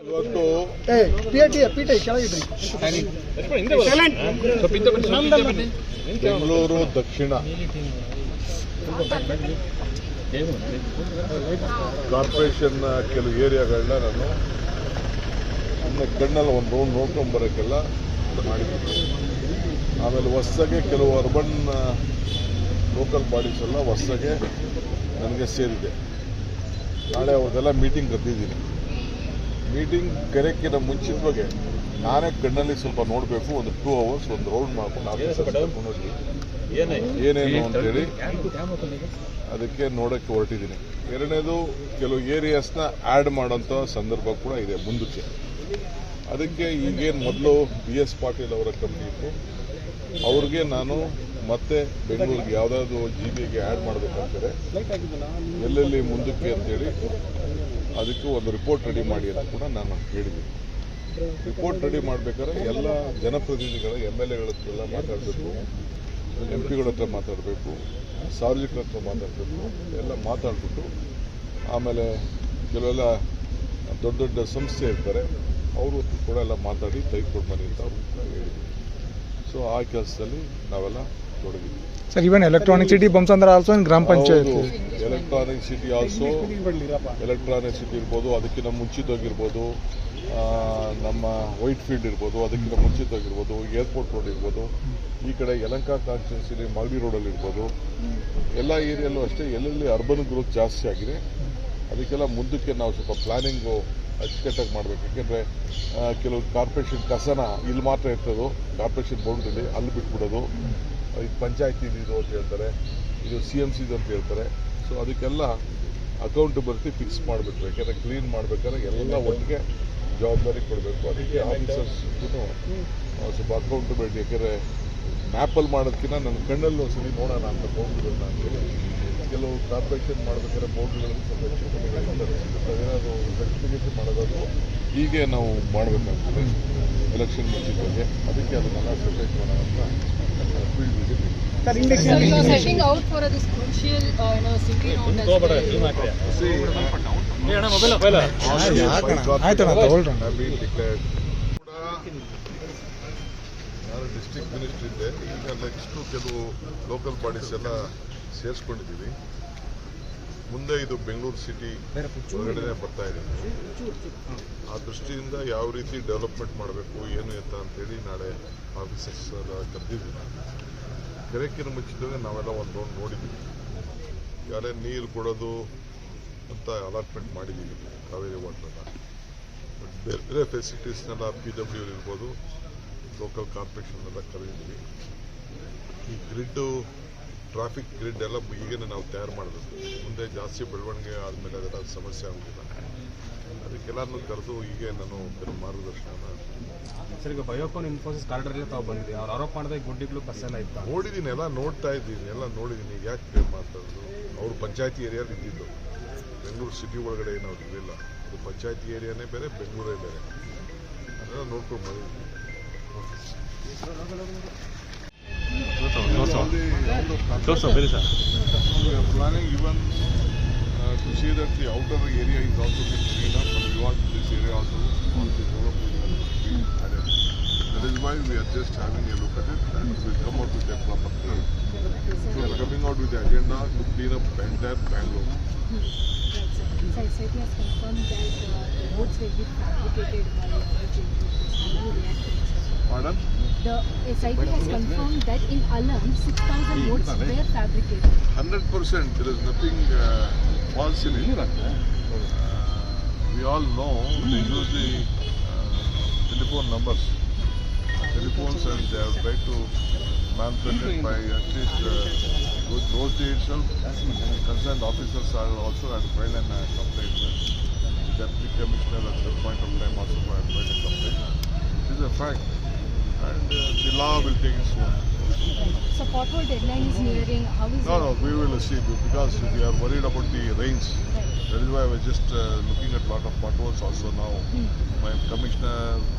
ಇವತ್ತು ಬೆಂಗಳೂರು ದಕ್ಷಿಣ ಕಾರ್ಪೊರೇಷನ್ ಕೆಲವು ಏರಿಯಾಗಳನ್ನ ನಾನು ಸುಮ್ಮನೆ ಕಣ್ಣಲ್ಲಿ ಒಂದು ರೌಂಡ್ ನೋಡ್ಕೊಂಬರೋಕ್ಕೆಲ್ಲ ಮಾಡಿದ್ದೀನಿ. ಆಮೇಲೆ ಹೊಸದಾಗೆ ಕೆಲವು ಅರ್ಬನ್ ಲೋಕಲ್ ಬಾಡೀಸ್ ಎಲ್ಲ ಹೊಸದಾಗೆ ನನಗೆ ಸೇರಿದೆ. ನಾಳೆ ಅವ್ರದ್ದೆಲ್ಲ ಮೀಟಿಂಗ್ ಕರೆದಿದ್ದೀನಿ. ಮೀಟಿಂಗ್ ಕರೆಯಕ್ಕಿಂತ ಮುಂಚಿತವಾಗಿ ನಾನೇ ಕಣ್ಣಲ್ಲಿ ಸ್ವಲ್ಪ ನೋಡಬೇಕು. ಒಂದು 2 hours ಒಂದು ರೌಂಡ್ ಮಾಡ್ಕೊಂಡು ಏನೇನು ಅಂತೇಳಿ ಅದಕ್ಕೆ ನೋಡೋಕ್ಕೆ ಹೊರಟಿದ್ದೀನಿ. ಎರಡನೇದು, ಕೆಲವು ಏರಿಯಾಸ್ನ ಆ್ಯಡ್ ಮಾಡೋಂಥ ಸಂದರ್ಭ ಕೂಡ ಇದೆ ಮುಂದಕ್ಕೆ. ಅದಕ್ಕೆ ಈಗೇನು ಮೊದಲು BS ಪಾಟೀಲ್ ಅವರ ಕಂಪ್ನಿ ಇತ್ತು, ಅವ್ರಿಗೆ ನಾನು ಮತ್ತೆ ಬೆಂಗಳೂರಿಗೆ ಯಾವುದಾದ್ರು GBಗೆ ಆ್ಯಡ್ ಮಾಡಬೇಕಂತಾರೆ ಎಲ್ಲೆಲ್ಲಿ ಮುಂದಕ್ಕೆ ಅಂತೇಳಿ ಅದಕ್ಕೆ ಒಂದು ರಿಪೋರ್ಟ್ ರೆಡಿ ಮಾಡಿ ಅಂತ ಕೂಡ ನಾನು ಹೇಳಿದ್ದೀನಿ. ರಿಪೋರ್ಟ್ ರೆಡಿ ಮಾಡಬೇಕಾದ್ರೆ ಎಲ್ಲ ಜನಪ್ರತಿನಿಧಿಗಳ MLAಗಳ ಹತ್ರ ಮಾತಾಡಬೇಕು, MP ಗಳ ಹತ್ರ ಮಾತಾಡಬೇಕು, ಸಾರ್ವಜನಿಕರ ಹತ್ರ ಮಾತಾಡಬೇಕು. ಎಲ್ಲ ಮಾತಾಡ್ಬಿಟ್ಟು ಆಮೇಲೆ ಕೆಲವೆಲ್ಲ ದೊಡ್ಡ ದೊಡ್ಡ ಸಂಸ್ಥೆ ಇರ್ತಾರೆ, ಅವರು ಕೂಡ ಎಲ್ಲ ಮಾತಾಡಿ ತೆಗೆದುಕೊಂಡು ಬನ್ನಿ ಅಂತ ಅವರು ಕೂಡ ಹೇಳಿದ್ವಿ. ಸೊ ಆ ಕೆಲಸದಲ್ಲಿ ನಾವೆಲ್ಲ ತೊಡಗಿದ್ವಿ. Sir, even electronic city bumps are also in Gram Panchayat. Electronic city also, electronic city ಇರ್ಬೋದು, ಅದಕ್ಕಿಂತ ಮುಂಚಿತವಾಗಿರ್ಬೋದು, ನಮ್ಮ ವೈಟ್ ಫೀಲ್ಡ್ ಇರ್ಬೋದು, ಅದಕ್ಕಿಂತ ಮುಂಚಿತವಾಗಿರ್ಬೋದು, ಏರ್ಪೋರ್ಟ್ ರೋಡ್ ಇರ್ಬೋದು, ಈ ಕಡೆ ಯಲಹಂಕ ಕಾನ್ಸ್ಟಿಟ್ಯೂನ್ಸಿಲಿ ಮಾಗಡಿ ರೋಡಲ್ಲಿ ಇರ್ಬೋದು, ಎಲ್ಲ ಏರಿಯಲ್ಲೂ ಅಷ್ಟೇ ಎಲ್ಲೆಲ್ಲಿ ಅರ್ಬನ್ ಗ್ರೋತ್ ಜಾಸ್ತಿ ಆಗಿದೆ ಅದಕ್ಕೆಲ್ಲ ಮುಂದಕ್ಕೆ ನಾವು ಸ್ವಲ್ಪ ಪ್ಲಾನಿಂಗು ಅಚ್ಚುಕಟ್ಟಾಗಿ ಮಾಡಬೇಕು. ಯಾಕೆಂದರೆ ಕೆಲವು ಕಾರ್ಪೊರೇಷನ್ ಕಸನ ಇಲ್ಲಿ ಮಾತ್ರ ಇರ್ತದೋ ಕಾರ್ಪೊರೇಷನ್ ಬೌಂಡ್ರಿಲಿ ಅಲ್ಲಿ ಬಿಟ್ಬಿಡೋದು, ಇದು ಪಂಚಾಯತಿದು ಇದು ಅಂತ ಹೇಳ್ತಾರೆ, ಇದು CMCದು ಅಂತ ಹೇಳ್ತಾರೆ. ಸೊ ಅದಕ್ಕೆಲ್ಲ ಅಕೌಂಟಬಿಲಿಟಿ ಫಿಕ್ಸ್ ಮಾಡಬೇಕು. ಯಾಕೆಂದರೆ ಕ್ಲೀನ್ ಮಾಡಬೇಕಾದ್ರೆ ಎಲ್ಲ ಒಟ್ಟಿಗೆ ಜವಾಬ್ದಾರಿ ಕೊಡಬೇಕು. ಅದಕ್ಕೆ ಆಫೀಸರ್ಸ್ ಸ್ವಲ್ಪ ಅಕೌಂಟಬಿಲಿಟಿ, ಯಾಕೆಂದರೆ ಮ್ಯಾಪಲ್ಲಿ ಮಾಡೋದಕ್ಕಿಂತ ನನ್ನ ಕಣ್ಣಲ್ಲಿ ಒಂದ್ಸರಿ ನೋಡೋಣ ಅಂತ ಬೌಂಡ್ರಿಗಳನ್ನ ಅಂತೇಳಿ ಕೆಲವು ಕಾರ್ಪೊರೇಷನ್ ಮಾಡಬೇಕಾದ್ರೆ ಬೌಂಡ್ರಿಗಳನ್ನು ಸ್ವಲ್ಪ ಹೆಚ್ಚು ಕಮ್ಮಿಗಳಿರ್ತಾರೆ. ಅದೇನಾದ್ರು ಸರ್ಟಿಫಿಕೇಟ್ ಮಾಡೋದಾದ್ರು ಹೀಗೆ ನಾವು ಮಾಡಬೇಕಾಗ್ತದೆ ಎಲೆಕ್ಷನ್ ಮುಂಚಿತವಾಗಿ. ಅದಕ್ಕೆ ಅದನ್ನೆಲ್ಲ ಸೆಪರೇಟ್ ಮಾಡೋಣ ಅಂತ ಫೀಲ್ಡ್ ವಿಸಿಟ್ ಇದೆ. Setting out for this crucial city known as ನಾನು ಡಿಸ್ಟ್ರಿಕ್ಟ್ ಮಿನಿಸ್ಟರ್ ಇದ್ದೆ. ಈಗ ನೆಕ್ಸ್ಟು ಕೆಲವು ಲೋಕಲ್ ಬಾಡೀಸ್ ಎಲ್ಲ ಸೇರಿಸ್ಕೊಂಡಿದ್ದೀವಿ. ಮುಂದೆ ಇದು ಬೆಂಗಳೂರು ಸಿಟಿ ಹೊರಗಡೆ ಬರ್ತಾ ಇದೆ. ಆ ದೃಷ್ಟಿಯಿಂದ ಯಾವ ರೀತಿ ಡೆವಲಪ್ಮೆಂಟ್ ಮಾಡಬೇಕು ಏನು ಅಂತ ಅಂತೇಳಿ ನಾಳೆ ಆಫೀಸರ್ಸ್ ಎಲ್ಲ ಕರೆದಿದ್ದೀವಿ. ಕರೆಯಕ್ಕಿನ ಮುಂಚಿತವಾಗಿ ನಾವೆಲ್ಲ ಒಂದು ರೌಂಡ್ ನೋಡಿದ್ದೀವಿ. ಯಾರೇ ನೀರು ಕೊಡೋದು ಅಂತ ಅಲಾಟ್ಮೆಂಟ್ ಮಾಡಿದ್ದೀವಿ ಕಾವೇರಿ ವಾಟರ್ನ. ಬೇರೆ ಬೇರೆ ಫೆಸಿಲಿಟೀಸ್ನೆಲ್ಲ PW ಇರ್ಬೋದು, ಲೋಕಲ್ ಕಾರ್ಪೊರೇಷನ್ನೆಲ್ಲ ಕರೆದಿದ್ದೀವಿ. ಈ ಗ್ರಿಡ್ಡು, ಟ್ರಾಫಿಕ್ ಗ್ರಿಡ್ ಎಲ್ಲ ಈಗೇನೆ ನಾವು ತಯಾರು ಮಾಡಬೇಕು. ಮುಂದೆ ಜಾಸ್ತಿ ಬೆಳವಣಿಗೆ ಆದಮೇಲೆ ಅದರ ಸಮಸ್ಯೆ ಆಗೋದಿಲ್ಲ. ಅದಕ್ಕೆಲ್ಲನೂ ಕರೆದು ಹೀಗೆ ನಾನು ಕೆಲವು ಮಾರ್ಗದರ್ಶನ. ಸರ್, ಈಗ ಬಯೋಕಾನ್ ಇನ್ಫೋಸಿಸ್ ಕಾರಿಡಾರಲ್ಲಿ ತಾವು ಬಂದಿದೆ. ಅವ್ರು ಆರೋಪ ಮಾಡಿದಾಗ ಗುಡ್ಡಿಗಳು ಕಸ ಎಲ್ಲ ಇತ್ತು. ನೋಡಿದ್ದೀನಿ, ಎಲ್ಲ ನೋಡ್ತಾ ಇದ್ದೀನಿ, ಎಲ್ಲ ನೋಡಿದ್ದೀನಿ. ಯಾಕೆ ಮಾತಾಡೋದು? ಅವರು ಪಂಚಾಯತಿ ಏರಿಯಲ್ಲಿ ಇದ್ದಿದ್ದು, ಬೆಂಗಳೂರು ಸಿಟಿ ಒಳಗಡೆ ಏನು ಅವ್ರು ಇರಲಿಲ್ಲ. ಅದು ಪಂಚಾಯತಿ ಏರಿಯಾನೇ ಬೇರೆ, ಬೆಂಗಳೂರೇ ಬೇರೆ. ಅದೆಲ್ಲ ನೋಡ್ಕೊಂಡು ಬಂದಿದ್ದೀನಿ. Planning even to see that the outer area is also being cleaned up, and we want this area also to develop. That is why we are just having a look at it, and we will come out with a proper plan. So we are coming out with the agenda to clean up entire Bangalore. So SIT has confirmed that roads will be fabricated by Pardon? The SIT has confirmed that in Alam 6,000 votes were fabricated. 100%. There is nothing false in it. We all know they use the telephone numbers, telephones, and they have tried to manipulate by at least those days itself. Concerned officers are also had filed a complaint. The Deputy Commissioner at that point of time also had filed a complaint. This is a fact. And the law will take its own. So pothole deadline is nearing. How is it? No, we will see, because we are worried about the rains. That is why I was just looking at a lot of potholes also now. My commissioner,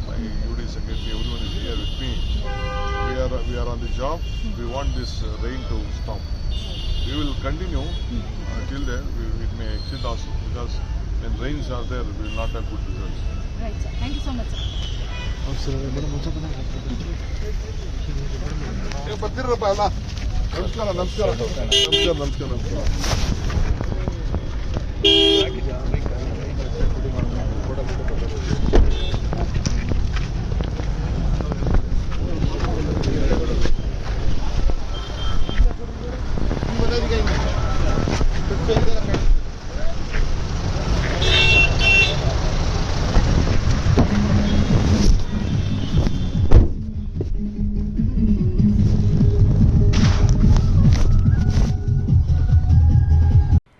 my UD secretary, everyone is here with me. We are on the job. We want this rain to stop. We will continue till there. It may exceed also, because when rains are there, we will not have good results. Right. So much sir. ಬರ್ತಿರಪ್ಪ ಅಲ್ಲ. ನಮಸ್ಕಾರ ನಮಸ್ಕಾರ ನಮಸ್ಕಾರ ನಮಸ್ಕಾರ ನಮಸ್ಕಾರ.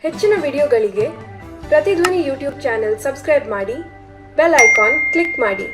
ಹೆಚ್ಚಿನ ವಿಡಿಯೋಗಳಿಗೆ Pratidhwani YouTube channel subscribe ಮಾಡಿ, ಬೆಲ್ ಐಕಾನ್ ಕ್ಲಿಕ್ ಮಾಡಿ.